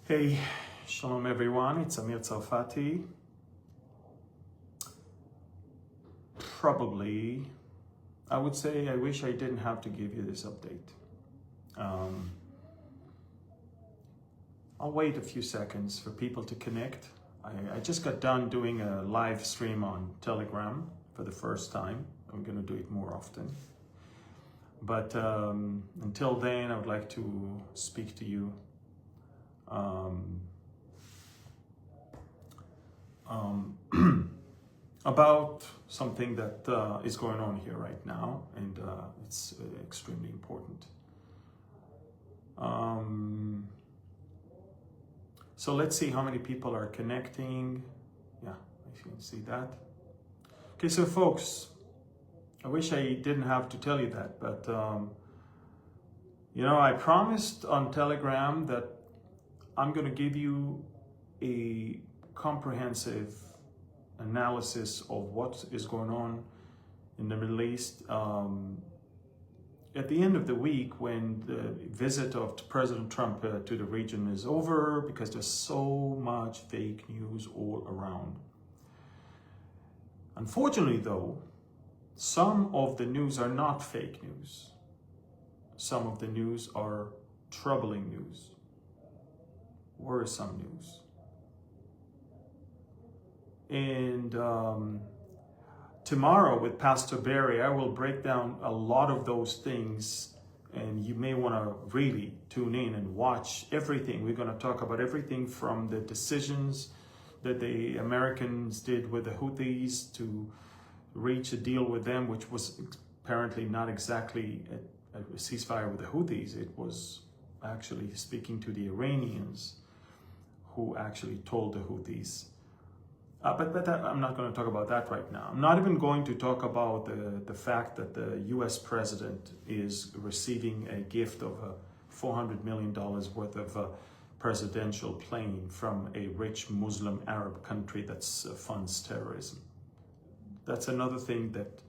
Hey, shalom everyone, it's Amir Tsarfati. Probably, I would say I wish I didn't have to give you this update. I'll wait a few seconds for people to connect. I just got done doing a live stream on Telegram for the first time. I'm going to do it more often. But until then, I would like to speak to you about something that is going on here right now, and it's extremely important. So let's see how many people are connecting. Yeah, if you can see that. Okay, so folks, I wish I didn't have to tell you that, but I promised on Telegram that I'm going to give you a comprehensive analysis of what is going on in the Middle East at the end of the week, when the visit of President Trump to the region is over, because there's so much fake news all around. Unfortunately, though, some of the news are not fake news. Some of the news are troubling news, worrisome news. And tomorrow with Pastor Barry, I will break down a lot of those things, and you may want to really tune in and watch everything. We're going to talk about everything from the decisions that the Americans did with the Houthis to reach a deal with them, which was apparently not exactly a ceasefire with the Houthis. It was actually speaking to the Iranians, who actually told the Houthis. But I'm not going to talk about that right now. I'm not even going to talk about the fact that the US president is receiving a gift of $400 million worth of a presidential plane from a rich Muslim Arab country that funds terrorism. That's another thing that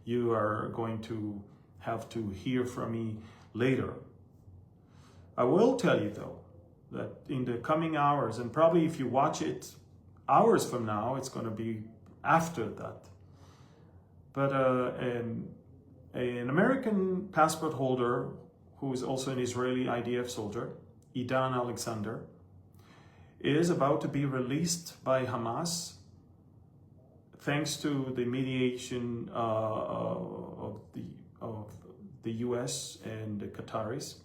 you are going to have to hear from me later. I will tell you, though, that in the coming hours, and probably if you watch it hours from now, it's going to be after that. But an American passport holder who is also an Israeli IDF soldier, Edan Alexander, is about to be released by Hamas thanks to the mediation of the US and the Qataris.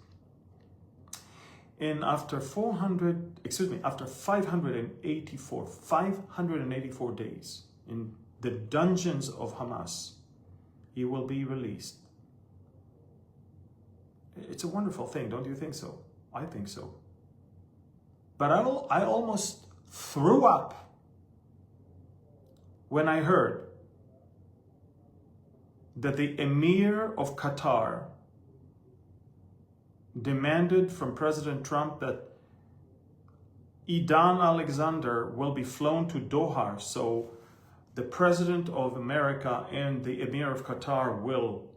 And after 584 days in the dungeons of Hamas, he will be released. It's a wonderful thing, don't you think so? I think so. But I almost threw up when I heard that the Emir of Qatar demanded from President Trump that Edan Alexander will be flown to Doha, so the President of America and the Emir of Qatar will,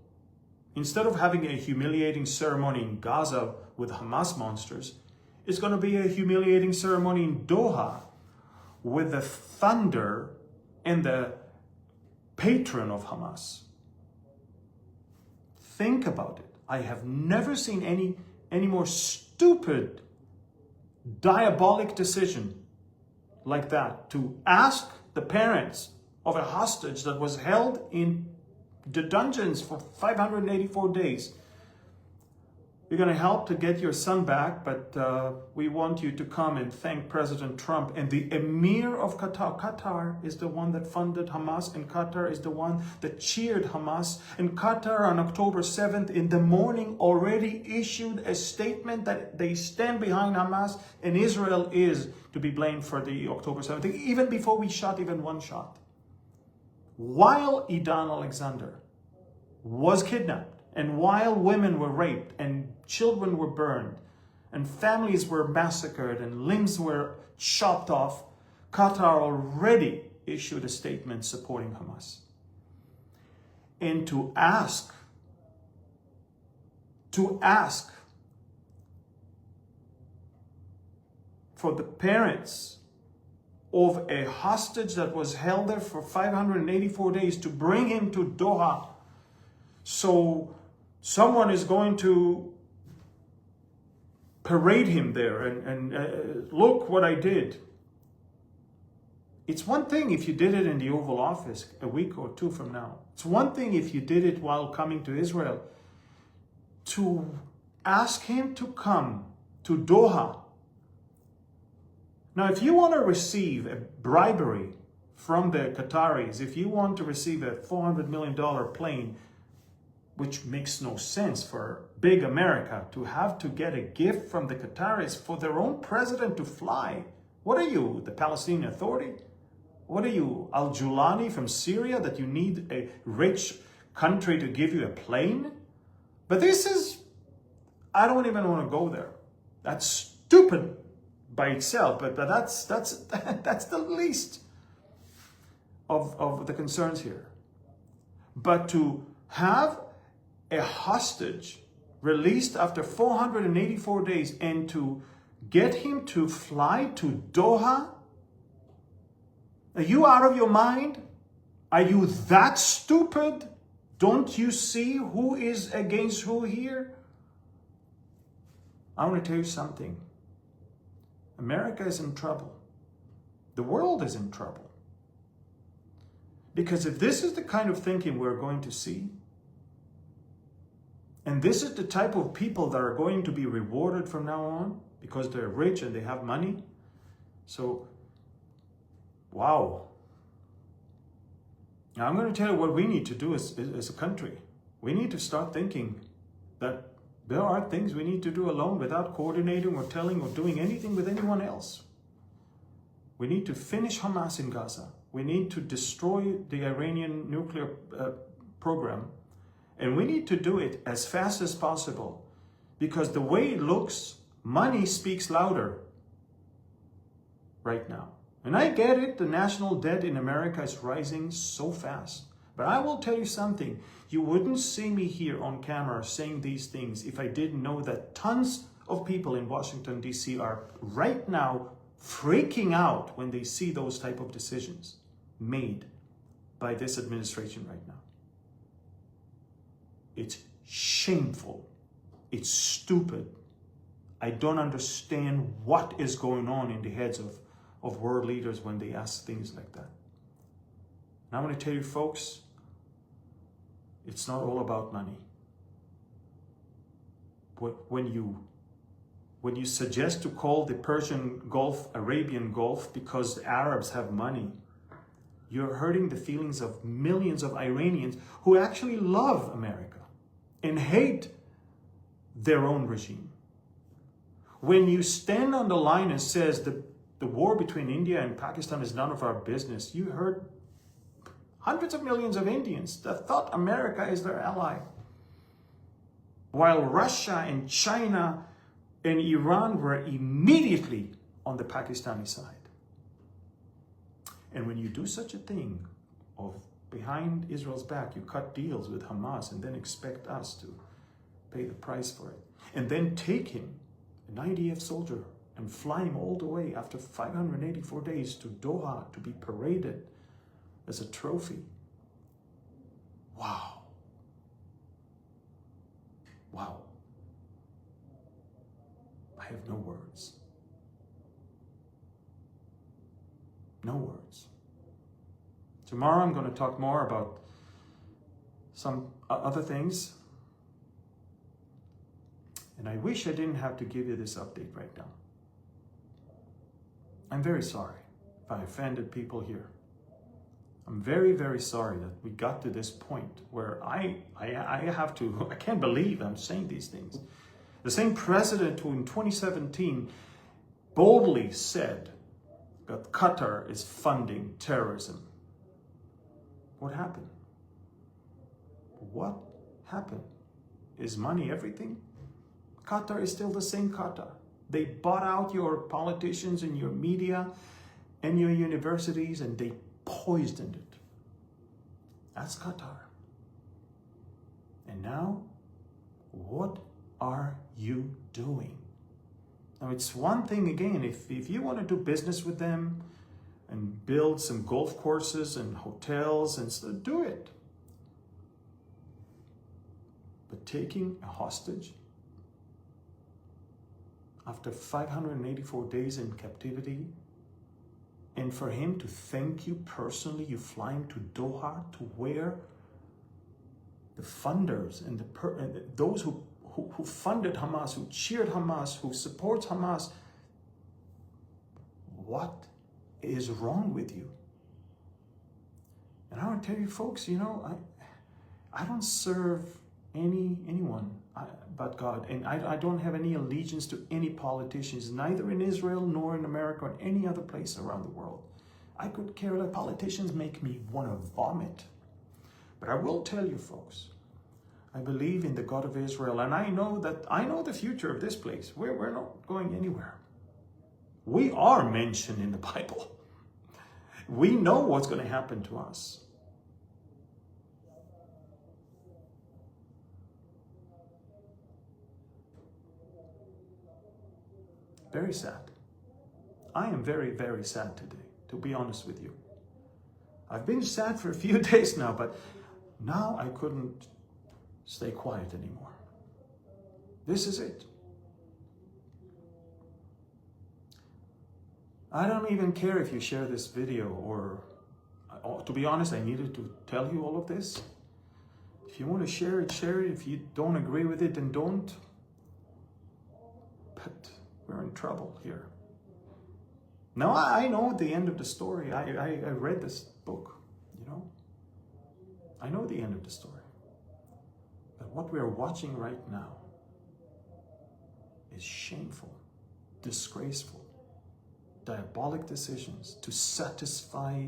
instead of having a humiliating ceremony in Gaza with Hamas monsters, it's going to be a humiliating ceremony in Doha with the thunder and the patron of Hamas. Think about it. I have never seen any more stupid, diabolic decision like that, to ask the parents of a hostage that was held in the dungeons for 584 days. We're going to help to get your son back, but we want you to come and thank President Trump and the Emir of Qatar. Qatar is the one that funded Hamas, and Qatar is the one that cheered Hamas. And Qatar on October 7th in the morning already issued a statement that they stand behind Hamas, and Israel is to be blamed for the October 7th, even before we shot even one shot. While Edan Alexander was kidnapped, and while women were raped and children were burned and families were massacred and limbs were chopped off, Qatar already issued a statement supporting Hamas. And to ask for the parents of a hostage that was held there for 584 days to bring him to Doha. So someone is going to parade him there and look what I did. It's one thing if you did it in the Oval Office a week or two from now. It's one thing if you did it while coming to Israel. To ask him to come to Doha. Now, if you want to receive a bribery from the Qataris, if you want to receive a $400 million plane, which makes no sense for big America to have to get a gift from the Qataris for their own president to fly. What are you, the Palestinian Authority? What are you, Al-Julani from Syria, that you need a rich country to give you a plane? But this is, I don't even want to go there. That's stupid by itself, but that's the least of the concerns here. But to have a hostage released after 484 days and to get him to fly to Doha? Are you out of your mind? Are you that stupid? Don't you see who is against who here? I want to tell you something. America is in trouble. The world is in trouble. Because if this is the kind of thinking we're going to see, and this is the type of people that are going to be rewarded from now on because they're rich and they have money, so, wow. Now I'm going to tell you what we need to do as a country. We need to start thinking that there are things we need to do alone without coordinating or telling or doing anything with anyone else. We need to finish Hamas in Gaza. We need to destroy the Iranian nuclear program. And we need to do it as fast as possible. Because the way it looks, money speaks louder right now. And I get it, the national debt in America is rising so fast. But I will tell you something. You wouldn't see me here on camera saying these things if I didn't know that tons of people in Washington, D.C. are right now freaking out when they see those type of decisions made by this administration right now. It's shameful. It's stupid. I don't understand what is going on in the heads of world leaders when they ask things like that. And I want to tell you, folks, it's not all about money. When you suggest to call the Persian Gulf Arabian Gulf because the Arabs have money, you're hurting the feelings of millions of Iranians who actually love America and hate their own regime. When you stand on the line and says the war between India and Pakistan is none of our business, you hurt hundreds of millions of Indians that thought America is their ally. While Russia and China and Iran were immediately on the Pakistani side. And when you do such a thing of behind Israel's back, you cut deals with Hamas and then expect us to pay the price for it. And then take him, an IDF soldier, and fly him all the way after 584 days to Doha to be paraded as a trophy. Wow. Wow. I have no words. No words. Tomorrow I'm going to talk more about some other things. And I wish I didn't have to give you this update right now. I'm very sorry if I offended people here. I'm very, very sorry that we got to this point where I can't believe I'm saying these things. The same president who in 2017 boldly said that Qatar is funding terrorism. What happened? What happened? Is money everything? Qatar is still the same Qatar. They bought out your politicians and your media and your universities and they poisoned it. That's Qatar. And now, what are you doing? Now, it's one thing, again, if you want to do business with them and build some golf courses and hotels and stuff, do it. But taking a hostage after 584 days in captivity, and for him to thank you personally, you fly him to Doha, to where the funders and those who funded Hamas, who cheered Hamas, who supports Hamas. What is wrong with you? And I want to tell you folks, you know, I don't serve anyone but God, and I don't have any allegiance to any politicians, neither in Israel nor in America or any other place around the world. I could care less. Politicians make me want to vomit. But I will tell you folks, I believe in the God of Israel, and I know the future of this place. We're not going anywhere. We are mentioned in the Bible. We know what's going to happen to us. Very sad. I am very, very sad today, to be honest with you. I've been sad for a few days now, but now I couldn't stay quiet anymore. This is it. I don't even care if you share this video, or to be honest, I needed to tell you all of this. If you want to share it, share it. If you don't agree with it, then don't. But we're in trouble here. Now, I know the end of the story. I read this book, you know. I know the end of the story. But what we're watching right now is shameful, disgraceful, diabolic decisions to satisfy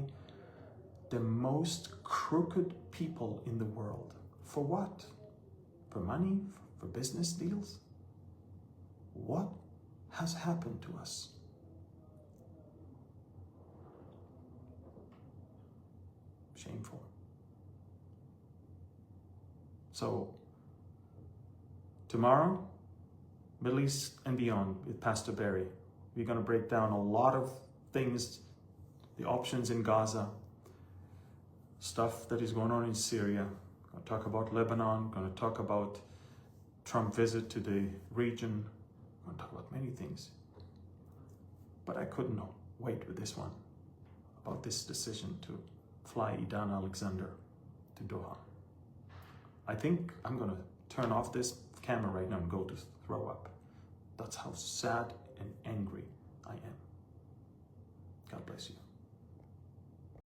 the most crooked people in the world. For what? For money? For business deals? What has happened to us? Shameful. So, tomorrow, Middle East and beyond with Pastor Barry, we're going to break down a lot of things, the options in Gaza, stuff that is going on in Syria. We're going to talk about Lebanon, going to talk about Trump visit to the region. We're going to talk about many things. But I couldn't wait with this one, about this decision to fly Edan Alexander to Doha. I think I'm going to turn off this camera right now and go to throw up. That's how sad and angry I am. God bless you.